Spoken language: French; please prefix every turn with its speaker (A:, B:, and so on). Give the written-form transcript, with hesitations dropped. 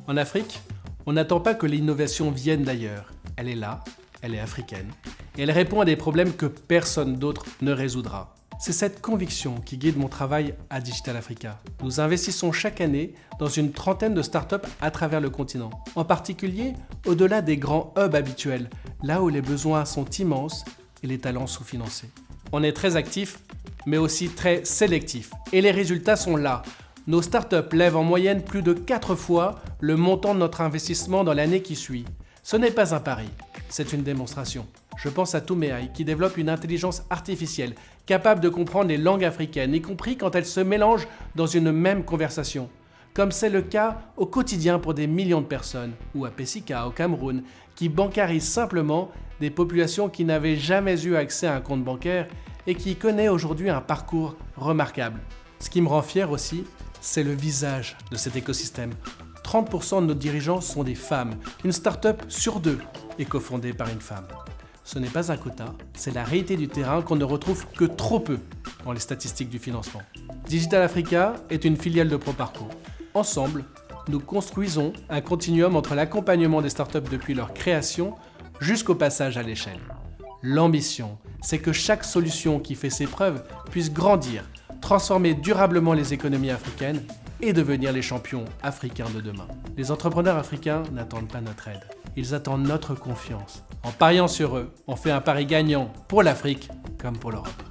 A: En Afrique, on n'attend pas que l'innovation vienne d'ailleurs. Elle est là, elle est africaine, et elle répond à des problèmes que personne d'autre ne résoudra. C'est cette conviction qui guide mon travail à Digital Africa. Nous investissons chaque année dans une trentaine de startups à travers le continent. En particulier, au-delà des grands hubs habituels, là où les besoins sont immenses et les talents sous-financés. On est très actif, mais aussi très sélectif. Et les résultats sont là. Nos startups lèvent en moyenne plus de 4 fois le montant de notre investissement dans l'année qui suit. Ce n'est pas un pari, c'est une démonstration. Je pense à Toumeai qui développe une intelligence artificielle capable de comprendre les langues africaines, y compris quand elles se mélangent dans une même conversation. Comme c'est le cas au quotidien pour des millions de personnes, ou à Pessika au Cameroun, qui bancarise simplement des populations qui n'avaient jamais eu accès à un compte bancaire et qui connaît aujourd'hui un parcours remarquable. Ce qui me rend fier aussi, c'est le visage de cet écosystème. 30% de nos dirigeants sont des femmes. Une start-up sur 2 est cofondée par une femme. Ce n'est pas un quota, c'est la réalité du terrain qu'on ne retrouve que trop peu dans les statistiques du financement. Digital Africa est une filiale de ProParcours. Ensemble, nous construisons un continuum entre l'accompagnement des startups depuis leur création jusqu'au passage à l'échelle. L'ambition, c'est que chaque solution qui fait ses preuves puisse grandir, transformer durablement les économies africaines et devenir les champions africains de demain. Les entrepreneurs africains n'attendent pas notre aide, ils attendent notre confiance. En pariant sur eux, on fait un pari gagnant pour l'Afrique comme pour l'Europe.